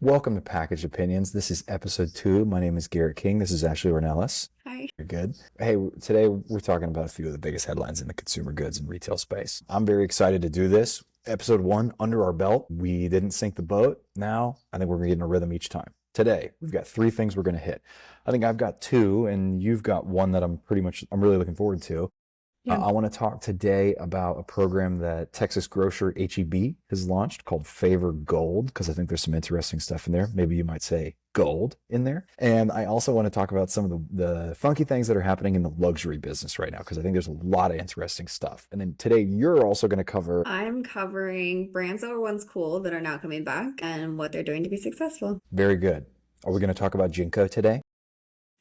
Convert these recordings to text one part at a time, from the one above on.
Welcome to Package Opinions. This is episode 2. My name is Garrett King. This is Ashley Ornelas. Hi. You're good. Hey, today we're talking about a few of the biggest headlines in the consumer goods and retail space. I'm very excited to do this. Episode 1 under our belt. We didn't sink the boat. Now, I think we're going to get in a rhythm each time. Today, we've got 3 things we're going to hit. I think I've got 2, and you've got one that I'm really looking forward to. Yeah. I want to talk today about a program that Texas grocer H-E-B has launched called Favor Gold, because I think there's some interesting stuff in there. Maybe you might say gold in there. And I also want to talk about some of the funky things that are happening in the luxury business right now, because I think there's a lot of interesting stuff. And then today, you're also going to cover... I'm covering brands that were once cool that are now coming back and what they're doing to be successful. Very good. Are we going to talk about Jinko today?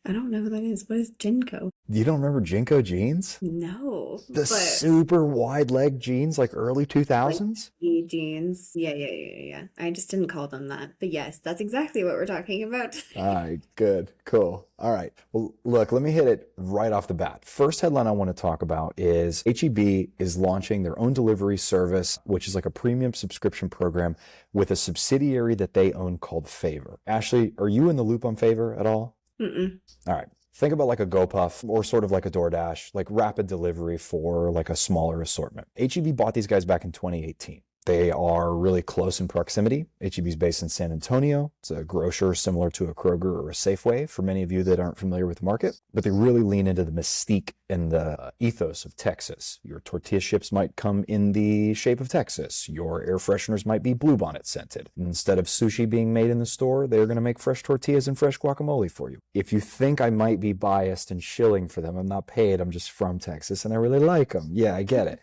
I don't know who that is. What is Jinko? You don't remember Jinko jeans? No, The super wide leg jeans, like early 2000s? like jeans. Yeah. I just didn't call them that. But yes, that's exactly what we're talking about. All right, good, cool. All right. Well, look, let me hit it right off the bat. First headline I want to talk about is H-E-B is launching their own delivery service, which is like a premium subscription program with a subsidiary that they own called Favor. Ashley, are you in the loop on Favor at all? Mm-mm. All right. Think about like a GoPuff or sort of like a DoorDash, like rapid delivery for like a smaller assortment. H-E-B bought these guys back in 2018. They are really close in proximity. H-E-B is based in San Antonio. It's a grocer similar to a Kroger or a Safeway for many of you that aren't familiar with the market, but they really lean into the mystique and the ethos of Texas. Your tortilla chips might come in the shape of Texas. Your air fresheners might be bluebonnet scented. Instead of sushi being made in the store, they're going to make fresh tortillas and fresh guacamole for you. If you think I might be biased and shilling for them, I'm not paid. I'm just from Texas and I really like them. Yeah, I get it.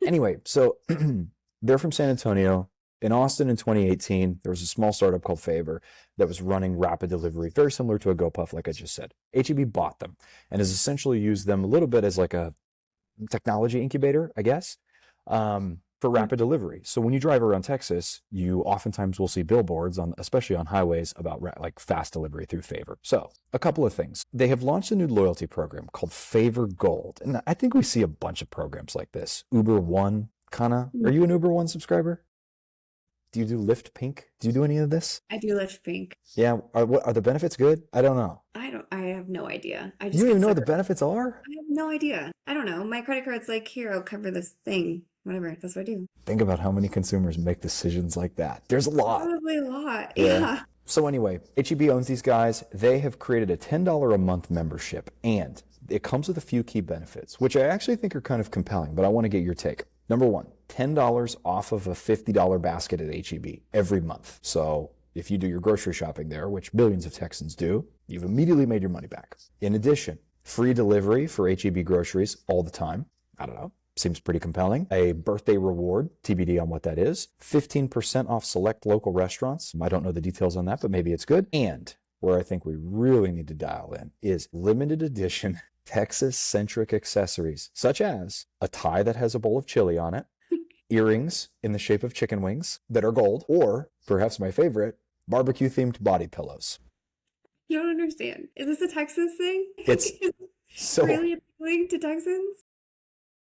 Anyway, so they're from San Antonio. In Austin in 2018, there was a small startup called Favor that was running rapid delivery, very similar to a GoPuff, like I just said. H-E-B bought them and has essentially used them a little bit as like a technology incubator, I guess, for rapid delivery. So when you drive around Texas, you oftentimes will see billboards, especially on highways, about like fast delivery through Favor. So a couple of things. They have launched a new loyalty program called Favor Gold. And I think we see a bunch of programs like this. Uber One, kind of. Are you an Uber One subscriber? Do you do Lyft Pink? Do you do any of this? I do Lyft Pink. Yeah. Are the benefits good? I don't know. I have no idea. You don't even know what the benefits are? I have no idea. I don't know. My credit card's like, here, I'll cover this thing. Whatever. That's what I do. Think about how many consumers make decisions like that. There's a lot. Probably a lot. Yeah. Yeah. So anyway, H-E-B owns these guys. They have created a $10 a month membership, and it comes with a few key benefits, which I actually think are kind of compelling, but I want to get your take. Number 1, $10 off of a $50 basket at H-E-B every month. So if you do your grocery shopping there, which millions of Texans do, you've immediately made your money back. In addition, free delivery for H-E-B groceries all the time. I don't know. Seems pretty compelling. A birthday reward, TBD on what that is. 15% off select local restaurants. I don't know the details on that, but maybe it's good. And where I think we really need to dial in is limited edition Texas-centric accessories, such as a tie that has a bowl of chili on it, earrings in the shape of chicken wings that are gold, or, perhaps my favorite, barbecue-themed body pillows. You don't understand. Is this a Texas thing? It's so really appealing to Texans?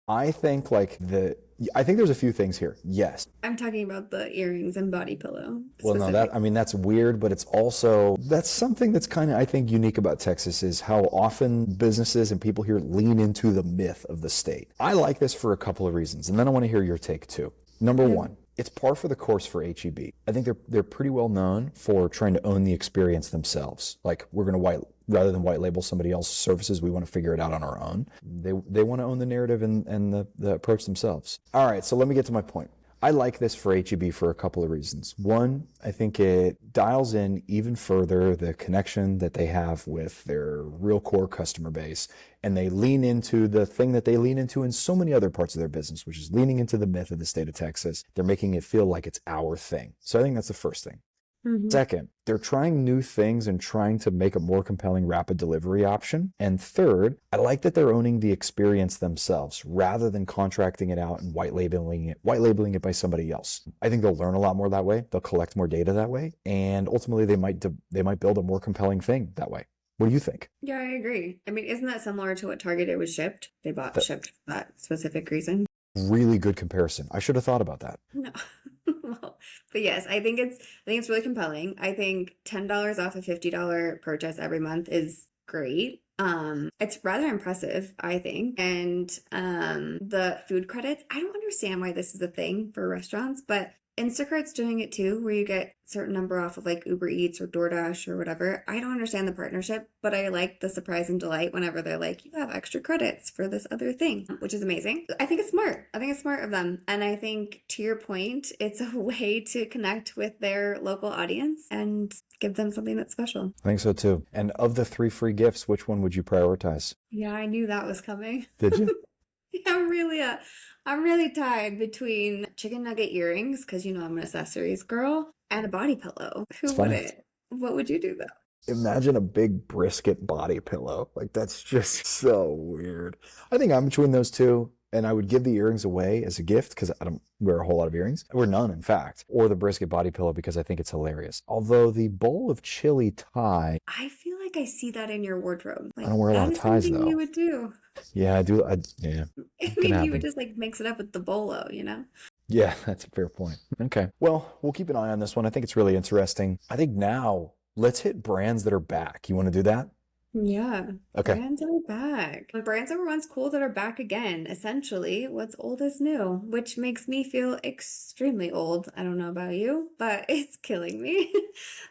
I think there's a few things here. Yes. I'm talking about the earrings and body pillow. Well, no, that's weird, but that's something that's kind of, I think, unique about Texas is how often businesses and people here lean into the myth of the state. I like this for a couple of reasons, and then I want to hear your take too. Number 1, it's par for the course for H-E-B. I think they're pretty well known for trying to own the experience themselves. Like, we're going to rather than white label somebody else's services, we want to figure it out on our own. They want to own the narrative and the approach themselves. All right, so let me get to my point. I like this for H-E-B for a couple of reasons. 1, I think it dials in even further the connection that they have with their real core customer base, and they lean into the thing that they lean into in so many other parts of their business, which is leaning into the myth of the state of Texas. They're making it feel like it's our thing. So I think that's the first thing. Mm-hmm. Second, they're trying new things and trying to make a more compelling rapid delivery option. And third, I like that they're owning the experience themselves rather than contracting it out and white labeling it by somebody else. I think they'll learn a lot more that way. They'll collect more data that way, and ultimately they might build a more compelling thing that way. What do you think? Yeah, I agree. I mean, isn't that similar to what Targeted was shipped? They shipped for that specific reason. Really good comparison. I should have thought about that. No. Well, But yes, I think it's really compelling. I think $10 off a $50 purchase every month is great. It's rather impressive, I think. And the food credits, I don't understand why this is a thing for restaurants, but Instacart's doing it too, where you get certain number off of like Uber Eats or DoorDash or whatever. I don't understand the partnership, but I like the surprise and delight whenever they're like, you have extra credits for this other thing, which is amazing. I think it's smart. I think it's smart of them. And I think, to your point, it's a way to connect with their local audience and give them something that's special. I think so too. And of the 3 free gifts, which one would you prioritize? Yeah, I knew that was coming. Did you? I'm really tied between chicken nugget earrings, because you know I'm an accessories girl, and a body pillow. Who It's funny. wouldn't? What would you do though? Imagine a big brisket body pillow. Like, that's just so weird. I think I'm between those two, and I would give the earrings away as a gift because I don't wear a whole lot of earrings, or none, in fact, or the brisket body pillow because I think it's hilarious. Although the bowl of chili tie, I feel like I see that in your wardrobe. I Like, don't wear a lot that of is ties something you though. would do. Yeah, I do. Yeah, I can mean, you would happen. just like mix it up with the bolo, you know? Yeah, that's a fair point. Okay. Well, we'll keep an eye on this one. I think it's really interesting. I think now let's hit brands that are back. You want to do that? Yeah, Okay. brands are back. Brands that were once cool that are back again. Essentially, what's old is new, which makes me feel extremely old. I don't know about you, but it's killing me.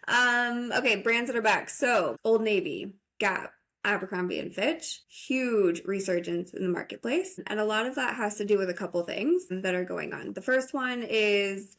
Okay, brands that are back. So, Old Navy, Gap, Abercrombie and Fitch, huge resurgence in the marketplace. And a lot of that has to do with a couple things that are going on. The first one is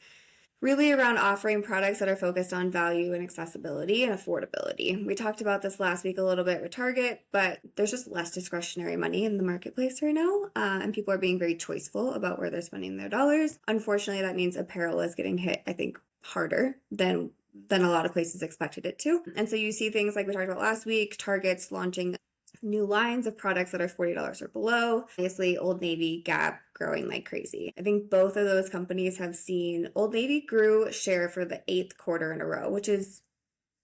really around offering products that are focused on value and accessibility and affordability. We talked about this last week a little bit with Target, but there's just less discretionary money in the marketplace right now, and people are being very choiceful about where they're spending their dollars. Unfortunately, that means apparel is getting hit, I think, harder than a lot of places expected it to. And so you see things like we talked about last week, Target's launching new lines of products that are $40 or below. Obviously, Old Navy, Gap growing like crazy. I think both of those companies have seen Old Navy grew share for the 8th quarter in a row, which is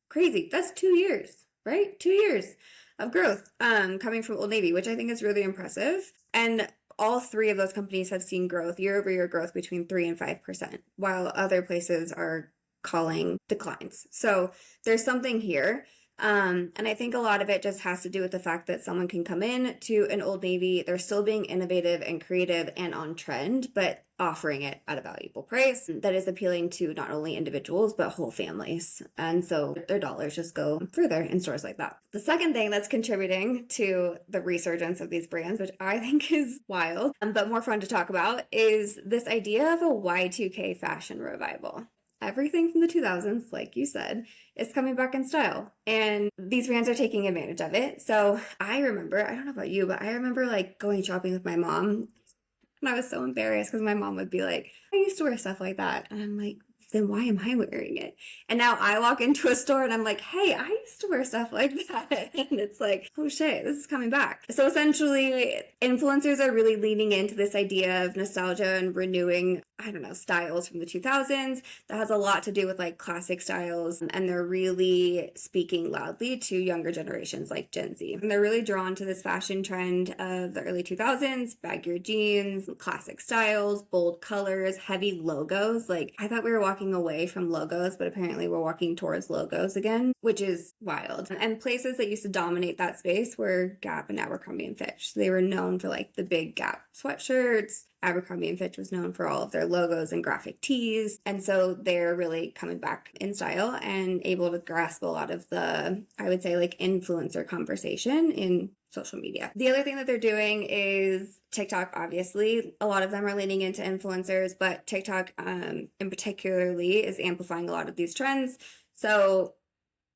crazy. That's 2 years, right? 2 years of growth coming from Old Navy, which I think is really impressive. And all 3 of those companies have seen growth, year-over-year growth between 3 and 5%, while other places are calling declines. So there's something here. And I think a lot of it just has to do with the fact that someone can come in to an Old Navy, they're still being innovative and creative and on trend, but offering it at a valuable price that is appealing to not only individuals, but whole families. And so their dollars just go further in stores like that. The second thing that's contributing to the resurgence of these brands, which I think is wild, but more fun to talk about, is this idea of a Y2K fashion revival. Everything from the 2000s, like you said, is coming back in style. And these brands are taking advantage of it. So I remember, I don't know about you, but I remember like going shopping with my mom. And I was so embarrassed because my mom would be like, I used to wear stuff like that. And I'm like, then why am I wearing it? And now I walk into a store and I'm like, hey, I used to wear stuff like that. And it's like, oh shit, this is coming back. So essentially, influencers are really leaning into this idea of nostalgia and renewing, I don't know, styles from the 2000s. That has a lot to do with like classic styles. And they're really speaking loudly to younger generations like Gen Z. And they're really drawn to this fashion trend of the early 2000s, baggier jeans, classic styles, bold colors, heavy logos. Like, I thought we were walking away from logos, but apparently we're walking towards logos again, which is wild. And places that used to dominate that space were Gap and Abercrombie and Fitch. They were known for like the big Gap sweatshirts. Abercrombie and Fitch was known for all of their logos and graphic tees. And so they're really coming back in style and able to grasp a lot of the, I would say, like influencer conversation in social media. The other thing that they're doing is TikTok, obviously. A lot of them are leaning into influencers, but TikTok in particularly is amplifying a lot of these trends. So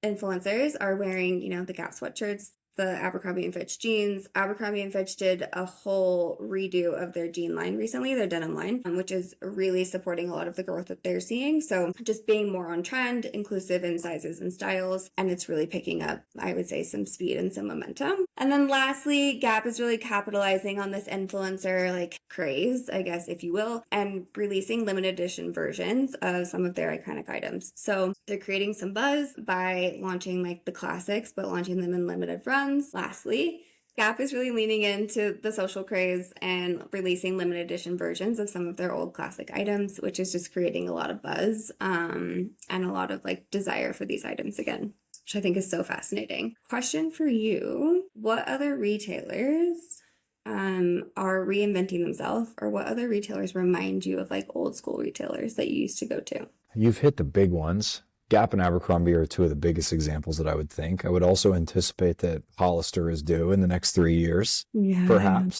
influencers are wearing, you know, the Gap sweatshirts, the Abercrombie and Fitch jeans. Abercrombie and Fitch did a whole redo of their jean line recently, their denim line, which is really supporting a lot of the growth that they're seeing. So just being more on trend, inclusive in sizes and styles, and it's really picking up, I would say, some speed and some momentum. And then lastly, Gap is really capitalizing on this influencer like craze, I guess, if you will, and releasing limited edition versions of some of their iconic items. So they're creating some buzz by launching like the classics, but launching them in limited runs. Lastly, Gap is really leaning into the social craze and releasing limited edition versions of some of their old classic items, which is just creating a lot of buzz, and a lot of like desire for these items again, which I think is so fascinating. Question for you: what other retailers are reinventing themselves, or what other retailers remind you of like old school retailers that you used to go to? You've hit the big ones. Gap and Abercrombie are two of the biggest examples that I would think. I would also anticipate that Hollister is due in the next 3 years, Yeah. perhaps.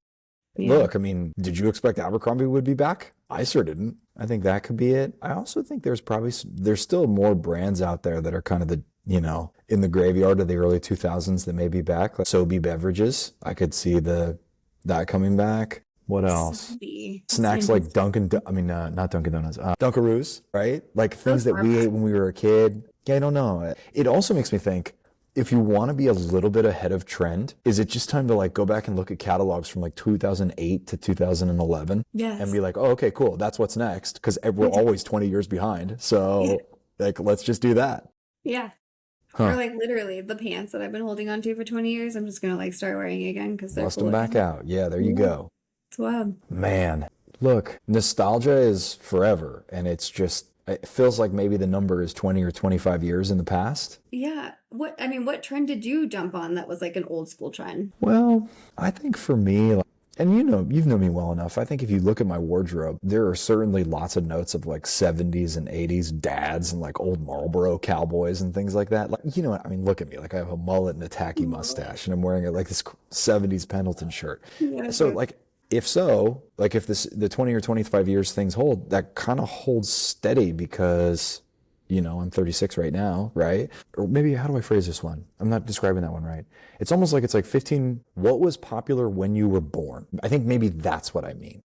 Yeah. Look, I mean, did you expect Abercrombie would be back? I sure didn't. I think that could be it. I also think there's probably there's still more brands out there that are kind of the, in the graveyard of the early 2000s that may be back. Like Sobe Beverages. I could see that coming back. What else? Sobe. That's Snacks like interesting. not Dunkin' Donuts, Dunkaroos, right? Like Oh, things that we ate when we were a kid. Yeah, I don't know. It also makes me think, if you want to be a little bit ahead of trend, is it just time to like go back and look at catalogs from like 2008 to 2011 and Yes. be like, oh, okay, cool. That's what's next. Because we're always 20 years behind. Yeah. So like, let's just do that. Yeah. Or Huh. like literally the pants that I've been holding on to for 20 years, I'm just gonna like start wearing again because they're Bust cool them back again. out. Yeah, there you Yeah, go. it's wild. Man, look, nostalgia is forever. And it feels like maybe the number is 20 or 25 years in the past. Yeah. What trend did you jump on that was like an old school trend? Well, I think for me, and you've known me well enough. I think if you look at my wardrobe, there are certainly lots of notes of like 70s and 80s dads and like old Marlboro cowboys and things like that. Like, what I mean, look at me. Like I have a mullet and a tacky Oh, mustache and I'm wearing like this 70s Pendleton shirt. yeah. So like, if so, like if the 20 or 25 years things hold, that kind of holds steady because I'm 36 right now, right? Or maybe how do I phrase this one? I'm not describing that one right. It's almost like it's like 15, what was popular when you were born? I think maybe that's what I mean.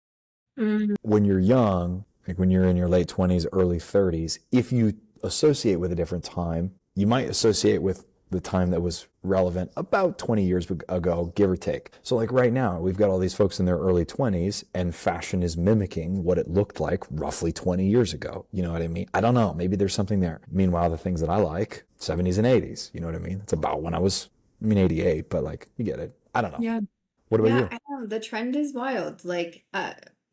Mhm. When you're young, like when you're in your late 20s, early 30s, if you associate with a different time, you might associate with the time that was relevant about 20 years ago, give or take. So like right now, we've got all these folks in their early 20s and fashion is mimicking what it looked like roughly 20 years ago. You know what I mean? I don't know. Maybe there's something there. Meanwhile, the things that I like, 70s and 80s, you know what I mean? It's about when 88, but like, you get it. I don't know. Yeah. What about Yeah, you? I know. The trend is wild. Like,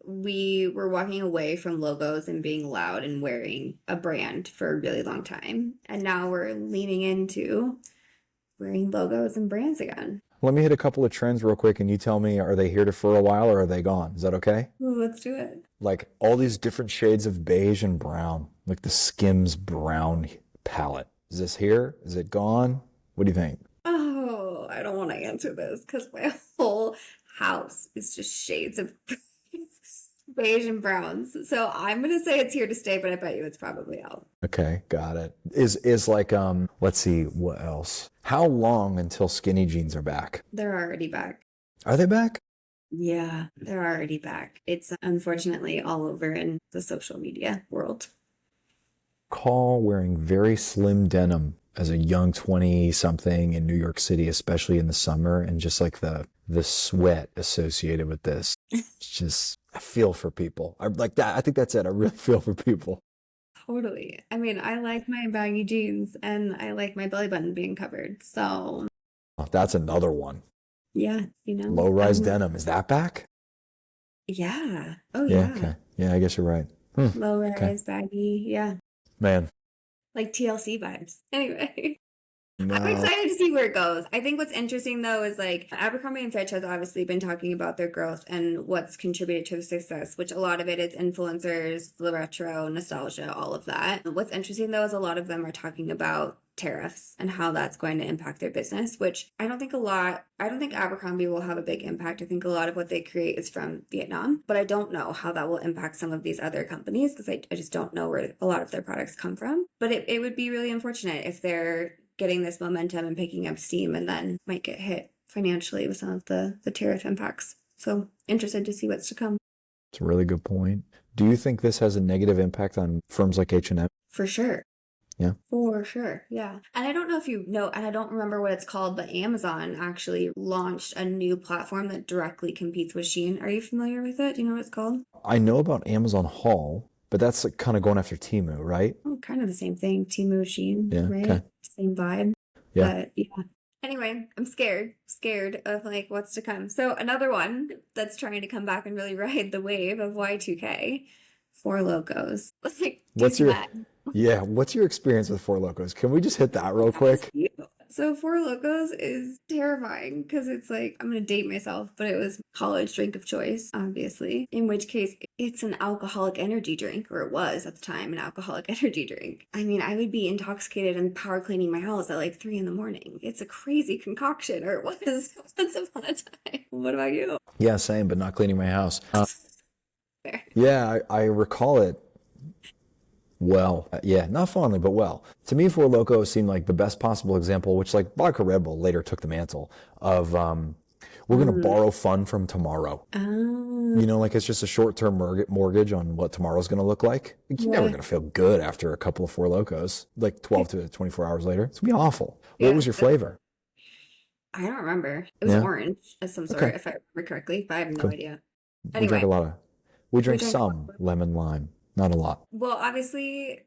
we were walking away from logos and being loud and wearing a brand for a really long time. And now we're leaning into wearing logos and brands again. Let me hit a couple of trends real quick and you tell me, are they here for a while or are they gone? Is that okay? Ooh, let's do it. Like all these different shades of beige and brown, like the Skims brown palette. Is this here? Is it gone? What do you think? Oh, I don't want to answer this because my whole house is just shades of beige and browns. So I'm gonna say it's here to stay, but I bet you it's probably out. Okay, got it. Is like let's see what else. How long until skinny jeans are back? They're already back. Are they back? Yeah, they're already back. It's unfortunately all over in the social media world. Call wearing very slim denim as a young 20 something in New York City, especially in the summer, and just like the sweat associated with this. It's just I feel for people. I like that. I think that's it. I really feel for people. Totally. I mean, I like my baggy jeans and I like my belly button being covered. So, Oh, that's another one. yeah, Low rise denim. Is that back? yeah. Oh, Yeah, yeah. okay. Yeah, I guess you're right. Hmm. Low Okay. rise, baggy. Yeah. Man, Like TLC vibes. Anyway. I'm no. excited to see where it goes. I think what's interesting though is like Abercrombie and Fitch has obviously been talking about their growth and what's contributed to the success, which a lot of it is influencers, the retro, nostalgia, all of that. What's interesting though is a lot of them are talking about tariffs and how that's going to impact their business, which I don't think Abercrombie will have a big impact. I think a lot of what they create is from Vietnam, but I don't know how that will impact some of these other companies because I just don't know where a lot of their products come from. But it would be really unfortunate if they're getting this momentum and picking up steam and then might get hit financially with some of the tariff impacts. So interested to see what's to come. It's a really good point. Do you think this has a negative impact on firms like H&M? For sure. Yeah. For sure. Yeah. And I don't know if you know, and I don't remember what it's called, but Amazon actually launched a new platform that directly competes with Shein. Are you familiar with it? Do you know what it's called? I know about Amazon Haul, but that's like kind of going after Temu, right? Oh, kind of the same thing. Temu, Shein, Yeah, right? okay. Same vibe. Yeah. But yeah. Anyway, I'm scared of like what's to come. So another one that's trying to come back and really ride the wave of Y2K, Four Locos. Like, What's dude's your, mad. yeah, what's your experience with Four Locos? Can we just hit that real quick? Yeah. So Four Locos is terrifying because it's like, I'm gonna date myself, but it was college drink of choice, obviously. In which case, it's an alcoholic energy drink, or it was at the time an alcoholic energy drink. I mean, I would be intoxicated and power cleaning my house at like 3 in the morning. It's a crazy concoction, or it was once upon a time. What about you? Yeah, same, but not cleaning my house. Fair. Yeah, I recall it well. Yeah, not fondly, but well. To me, Four Loko seemed like the best possible example, which like vodka Red Bull later took the mantle of we're going to Mm. borrow fun from tomorrow. Oh, You know, like it's just a short-term mortgage on what tomorrow's going to look like. You're never yeah. going to feel good after a couple of Four Locos, like 12 to 24 hours later. It's going to be awful. What Yeah. was your flavor? I don't remember. It was Yeah. orange of some Okay. sort, if I remember correctly, but I have no Cool. idea. We drank a Anyway, lot of, we we drank drank a lot. some lemon lime, not a lot. Well, obviously,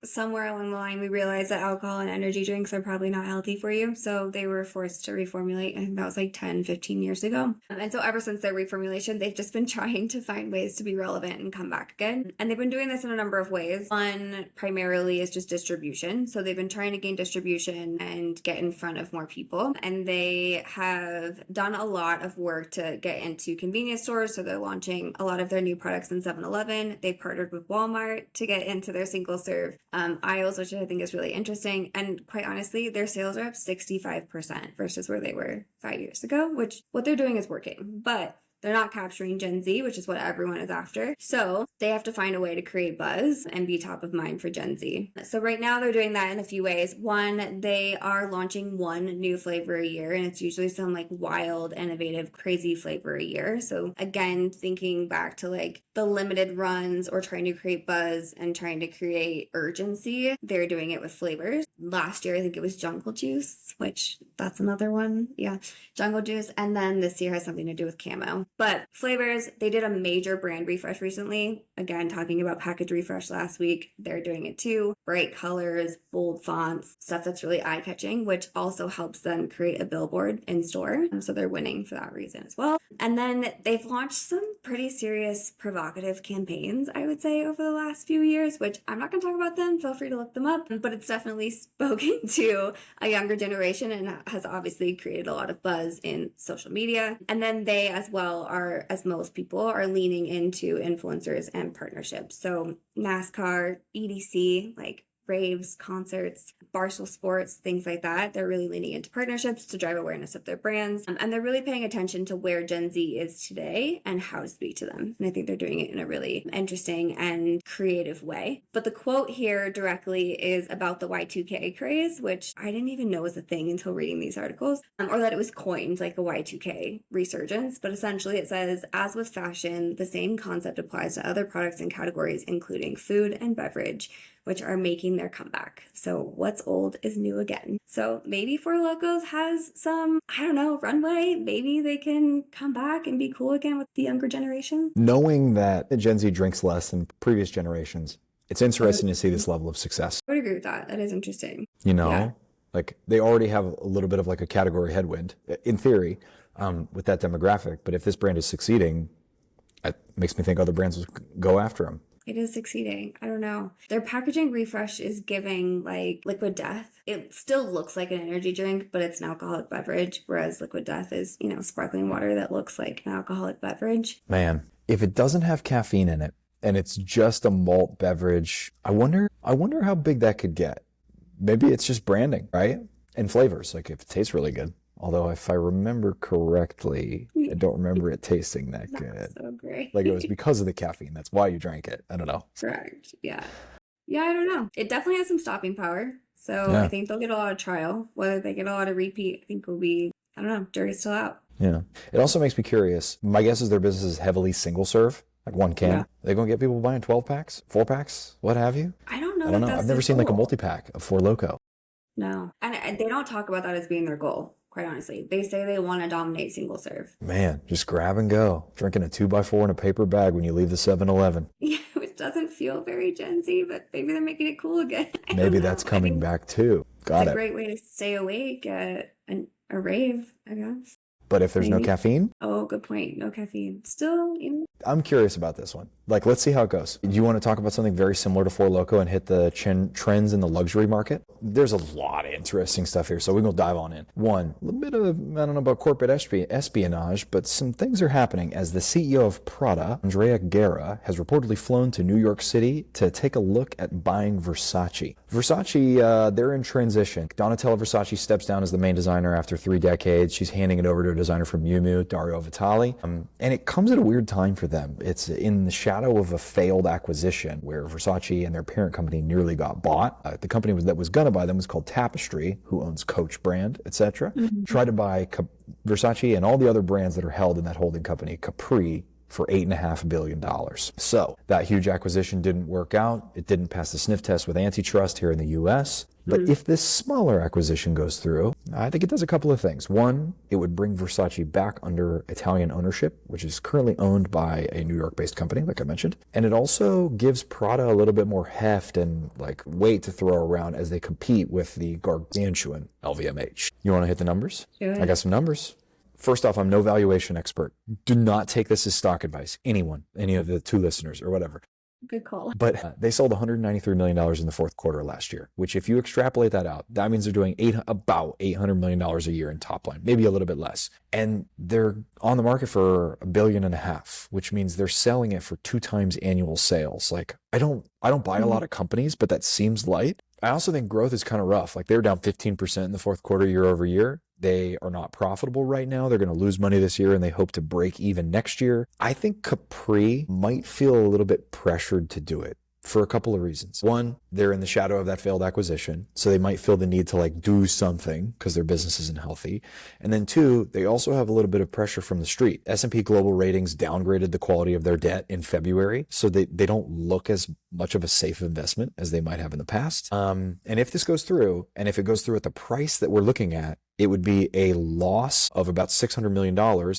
somewhere along the line, we realized that alcohol and energy drinks are probably not healthy for you. So they were forced to reformulate. I think that was like 10, 15 years ago. And so ever since their reformulation, they've just been trying to find ways to be relevant and come back again. And they've been doing this in a number of ways. One primarily is just distribution. So they've been trying to gain distribution and get in front of more people. And they have done a lot of work to get into convenience stores. So they're launching a lot of their new products in 7-Eleven. They partnered with Walmart to get into their single serve aisles, which I think is really interesting. And quite honestly, their sales are up 65% versus where they were 5 years ago, which what they're doing is working. But they're not capturing Gen Z, which is what everyone is after. So they have to find a way to create buzz and be top of mind for Gen Z. So right now they're doing that in a few ways. One, they are launching one new flavor a year, and it's usually some like wild, innovative, crazy flavor a year. So again, thinking back to like the limited runs or trying to create buzz and trying to create urgency, they're doing it with flavors. Last year, I think it was Jungle Juice, which that's another one. Yeah, Jungle Juice. And then this year has something to do with camo. But flavors, they did a major brand refresh recently. Again, talking about package refresh last week, they're doing it too. Bright colors, bold fonts, stuff that's really eye-catching, which also helps them create a billboard in store. So they're winning for that reason as well. And then they've launched some pretty serious provocative campaigns, I would say, over the last few years, which I'm not going to talk about them. Feel free to look them up. But it's definitely spoken to a younger generation and has obviously created a lot of buzz in social media. And then they as well are, as most people, are leaning into influencers and partnerships. So NASCAR, EDC, like raves, concerts, Barstool Sports, things like that. They're really leaning into partnerships to drive awareness of their brands. And they're really paying attention to where Gen Z is today and how to speak to them. And I think they're doing it in a really interesting and creative way. But the quote here directly is about the Y2K craze, which I didn't even know was a thing until reading these articles, or that it was coined like a Y2K resurgence. But essentially it says, as with fashion, the same concept applies to other products and categories, including food and beverage, which are making their comeback. So what's old is new again. So maybe Four Locos has some, I don't know, runway. Maybe they can come back and be cool again with the younger generation. Knowing that Gen Z drinks less than previous generations, it's interesting to see this level of success. I would agree with that. That is interesting. You know, Yeah. like they already have a little bit of like a category headwind in theory with that demographic. But if this brand is succeeding, it makes me think other brands will go after them. It is succeeding. I don't know. Their packaging refresh is giving like Liquid Death. It still looks like an energy drink, but it's an alcoholic beverage, whereas Liquid Death is, you know, sparkling water that looks like an alcoholic beverage. Man, if it doesn't have caffeine in it and it's just a malt beverage, I wonder how big that could get. Maybe it's just branding, right? And flavors, like if it tastes really good. Although if I remember correctly, I don't remember it tasting that good. So great. Like it was because of the caffeine. That's why you drank it. I don't know. Correct. Yeah. Yeah, I don't know. It definitely has some stopping power. So Yeah. I think they'll get a lot of trial. Whether they get a lot of repeat, I think will be, I don't know, jury's still out. Yeah. It also makes me curious. My guess is their business is heavily single serve, like one can. Yeah. They're going to get people buying 12 packs, 4 packs, what have you? I don't know. I don't know. That's I've never their seen like a goal. multi-pack of Four Loko. No. And they don't talk about that as being their goal, quite honestly. They say they want to dominate single serve. Man, just grab and go. Drinking a 2x4 in a paper bag when you leave the 7-Eleven. Yeah, which doesn't feel very Gen Z, but maybe they're making it cool again. I Maybe don't that's know. I coming think back too. Got it's a it. great way to stay awake at a rave, I guess. But if there's no Maybe. caffeine, Oh, good point. No caffeine. Still, I'm curious about this one. Like, let's see how it goes. Do you want to talk about something very similar to Four Loko and hit the trends in the luxury market? There's a lot of interesting stuff here, so we're going to dive on in. One, a little bit of, I don't know about corporate espionage, but some things are happening as the CEO of Prada, Andrea Guerra, has reportedly flown to New York City to take a look at buying Versace. Versace, they're in transition. Donatella Versace steps down as the main designer after 3 decades. She's handing it over to a designer from Miu Miu, Dario Vitale. And it comes at a weird time for them. It's in the shadow of a failed acquisition where Versace and their parent company nearly got bought. The company that was going to buy them was called Tapestry, who owns Coach brand, etc. Tried to buy Versace and all the other brands that are held in that holding company, Capri, for $8.5 billion. So that huge acquisition didn't work out. It didn't pass the sniff test with antitrust here in the US. But if this smaller acquisition goes through, I think it does a couple of things. One, it would bring Versace back under Italian ownership, which is currently owned by a New York-based company, like I mentioned. And it also gives Prada a little bit more heft and like weight to throw around as they compete with the gargantuan LVMH. You want to hit the numbers? Sure. I got some numbers. First off, I'm no valuation expert. Do not take this as stock advice. Anyone, any of the 2 listeners or whatever. Good call. But they sold $193 million in the fourth quarter last year, which if you extrapolate that out, that means they're doing about $800 million a year in top line, maybe a little bit less. And they're on the market for $1.5 billion, which means they're selling it for 2 times annual sales. Like, I don't buy a lot of companies, but that seems light. I also think growth is kind of rough. Like, they were down 15% in the fourth quarter year over year. They are not profitable right now. They're going to lose money this year and they hope to break even next year. I think Capri might feel a little bit pressured to do it for a couple of reasons. One, they're in the shadow of that failed acquisition, so they might feel the need to like do something because their business isn't healthy. And then 2, they also have a little bit of pressure from the street. S&P Global Ratings downgraded the quality of their debt in February, so they don't look as much of a safe investment as they might have in the past. And if this goes through, and if it goes through at the price that we're looking at, it would be a loss of about $600 million.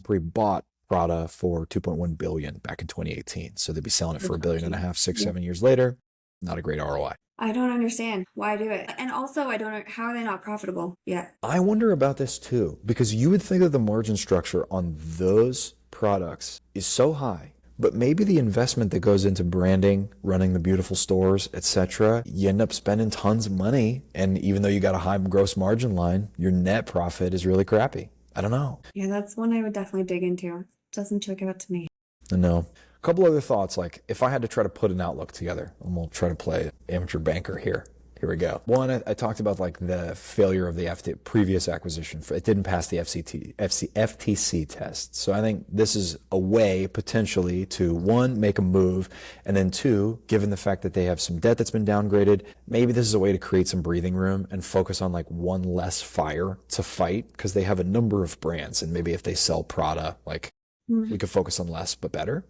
We bought Prada for $2.1 billion back in 2018. So they'd be selling it for $1.5 billion 6, 7 years later. Not a great ROI. I don't understand why do it. And also, I don't know how are they not profitable yet. I wonder about this too, because you would think that the margin structure on those products is so high, but maybe the investment that goes into branding, running the beautiful stores, etc., you end up spending tons of money. And even though you got a high gross margin line, your net profit is really crappy. I don't know. Yeah, that's one I would definitely dig into. Doesn't check out to me. No. A couple other thoughts, like if I had to try to put an outlook together, and we'll try to play amateur banker here. Here we go. One, I talked about like the failure of the previous acquisition. It didn't pass the FTC test. So I think this is a way potentially to, 1, make a move, and then 2, given the fact that they have some debt that's been downgraded, maybe this is a way to create some breathing room and focus on like one less fire to fight, because they have a number of brands, and maybe if they sell Prada, like we could focus on less but better.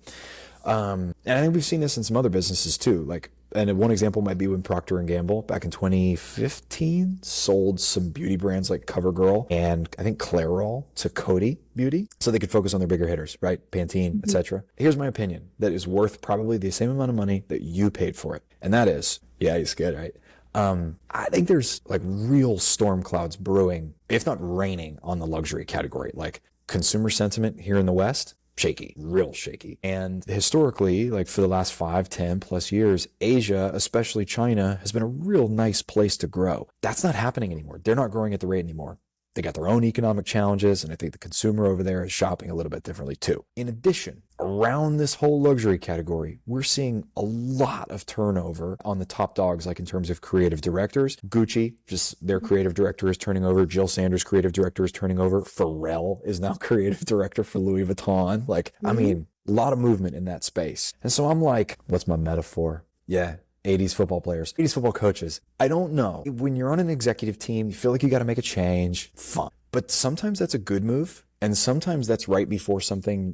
And I think we've seen this in some other businesses too. Like, and one example might be when Procter & Gamble back in 2015 sold some beauty brands like CoverGirl and I think Clairol to Coty Beauty, so they could focus on their bigger hitters, right? Pantene, etc. Here's my opinion that is worth probably the same amount of money that you paid for it. And that is, yeah, it's good, right? I think there's like real storm clouds brewing, if not raining, on the luxury category. Like consumer sentiment here in the West, shaky, real shaky. And historically, like for the last 5, 10 plus years, Asia, especially China, has been a real nice place to grow. That's not happening anymore. They're not growing at the rate anymore. They got their own economic challenges, and I think the consumer over there is shopping a little bit differently too. In addition, around this whole luxury category, we're seeing a lot of turnover on the top dogs, like in terms of creative directors. Gucci, just their creative director is turning over. Jill Sanders' creative director is turning over. Pharrell is now creative director for Louis Vuitton. Like, I mean, a lot of movement in that space. And so I'm like, what's my metaphor? Yeah. 80s football players, 80s football coaches. I don't know. When you're on an executive team, you feel like you got to make a change. Fun. But sometimes that's a good move. And sometimes that's right before somebody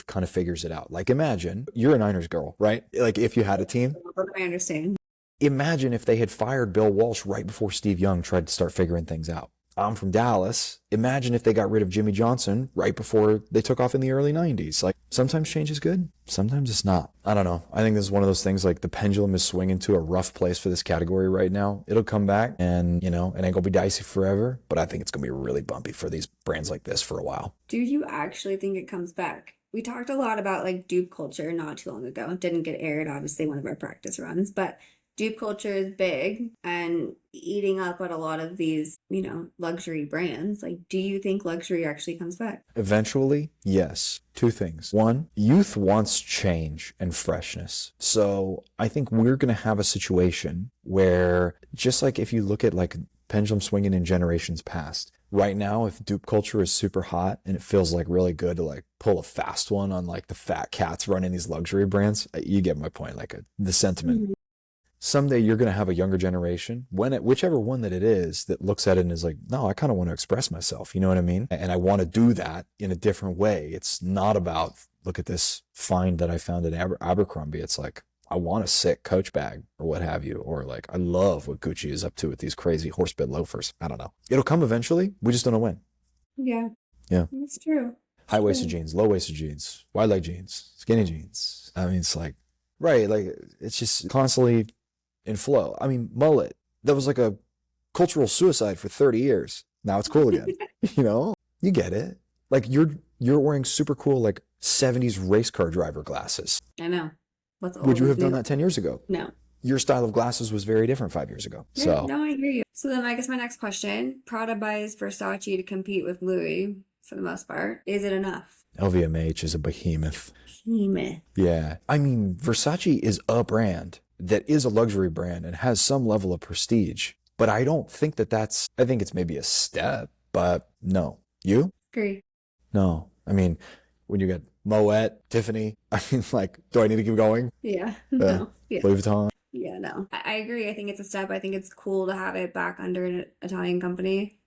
kind of figures it out. Like imagine you're a Niners girl, right? Like if you had a team. I understand. Imagine if they had fired Bill Walsh right before Steve Young tried to start figuring things out. I'm from Dallas. Imagine if they got rid of Jimmy Johnson right before they took off in the early 90s. Like, sometimes change is good, sometimes it's not. I don't know. I think this is one of those things, like the pendulum is swinging to a rough place for this category right now. It'll come back and, it ain't gonna be dicey forever, but I think it's gonna be really bumpy for these brands like this for a while. Do you actually think it comes back? We talked a lot about like dupe culture not too long ago. It didn't get aired, obviously, one of our practice runs, but dupe culture is big and eating up at a lot of these, luxury brands. Like, do you think luxury actually comes back? Eventually, yes. Two things. One, youth wants change and freshness. So I think we're going to have a situation where, just like if you look at like pendulum swinging in generations past, right now, if dupe culture is super hot and it feels like really good to like pull a fast one on like the fat cats running these luxury brands, you get my point, like the sentiment. Mm-hmm. Someday you're going to have a younger generation, whichever one that it is, that looks at it and is like, no, I kind of want to express myself. You know what I mean? And I want to do that in a different way. It's not about, look at this find that I found at Abercrombie. It's like, I want a sick Coach bag or what have you. Or like, I love what Gucci is up to with these crazy horsebit loafers. I don't know. It'll come eventually. We just don't know when. Yeah. Yeah. That's true. High-waisted jeans, low-waisted jeans, wide leg jeans, skinny jeans. I mean, it's like, right. Like, it's just constantly in flow. I mean, mullet, that was like a cultural suicide for 30 years. Now it's cool again. You get it. Like you're wearing super cool like 70s race car driver glasses. I know. Would you have done that 10 years ago? No. Your style of glasses was very different 5 years ago. Yeah, So no, I hear you. So then I guess my next question, Prada buys Versace to compete with Louis for the most part. Is it enough? LVMH is a behemoth. Behemoth. Yeah. I mean, Versace is a brand that is a luxury brand and has some level of prestige. But I don't think I think it's maybe a step, but no. You? Agree. No. I mean, when you get Moet, Tiffany, I mean, like, do I need to keep going? Yeah. No. Yeah. Louis Vuitton? Yeah, no. I agree. I think it's a step. I think it's cool to have it back under an Italian company,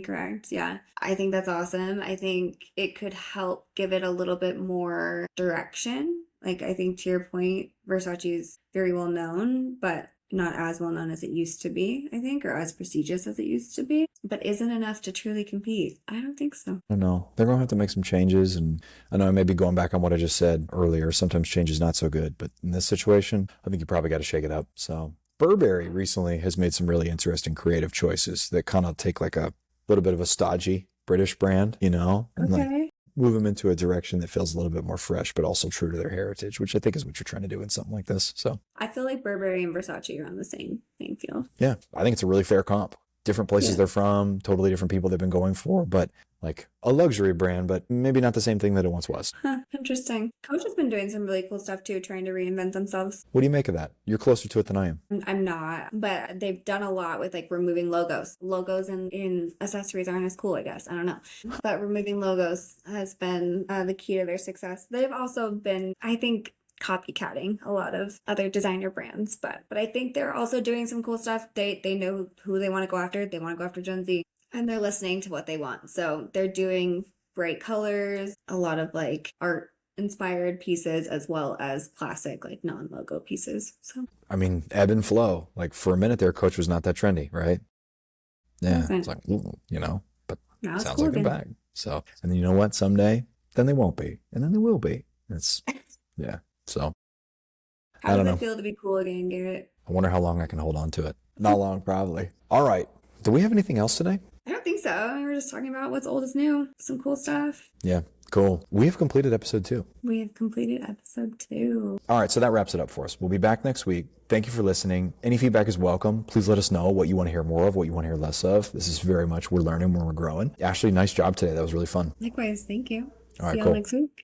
correct? Yeah. I think that's awesome. I think it could help give it a little bit more direction. Like, I think to your point, Versace is very well known, but not as well known as it used to be, I think, or as prestigious as it used to be, but isn't enough to truly compete. I don't think so. I don't know. They're going to have to make some changes. And I know I may be going back on what I just said earlier. Sometimes change is not so good, but in this situation, I think you probably got to shake it up. So Burberry recently has made some really interesting creative choices that kind of take like a little bit of a stodgy British brand, and like move them into a direction that feels a little bit more fresh, but also true to their heritage, which I think is what you're trying to do in something like this. So I feel like Burberry and Versace are on the same playing field. Yeah, I think it's a really fair comp. Different places they're from, totally different people they've been going for, but like a luxury brand, but maybe not the same thing that it once was. Interesting. Coach has been doing some really cool stuff too, trying to reinvent themselves. What do you make of that? You're closer to it than I am. I'm not, but they've done a lot with like removing logos. Logos in accessories aren't as cool, I guess. I don't know. But removing logos has been the key to their success. They've also been, I think, copycatting a lot of other designer brands, but I think they're also doing some cool stuff. They know who they want to go after. They want to go after Gen Z, and they're listening to what they want. So they're doing bright colors, a lot of like art inspired pieces, as well as classic like non-logo pieces. So I mean, ebb and flow. Like for a minute there, Coach was not that trendy, right? Yeah, it's like, but now it's sounds cool like again. they're back. So, and you know what? Someday, then they won't be, and then they will be. It's yeah. So How I don't does know. it feel to be cool again, Garrett? I wonder how long I can hold on to it. Not long, probably. All right. Do we have anything else today? I don't think so. We were just talking about what's old is new. Some cool stuff. Yeah, cool. We have completed episode 2. We have completed episode 2. All right, so that wraps it up for us. We'll be back next week. Thank you for listening. Any feedback is welcome. Please let us know what you want to hear more of, what you want to hear less of. This is very much we're learning, we're growing. Ashley, nice job today. That was really fun. Likewise. Thank you. All right, See y'all cool. next week.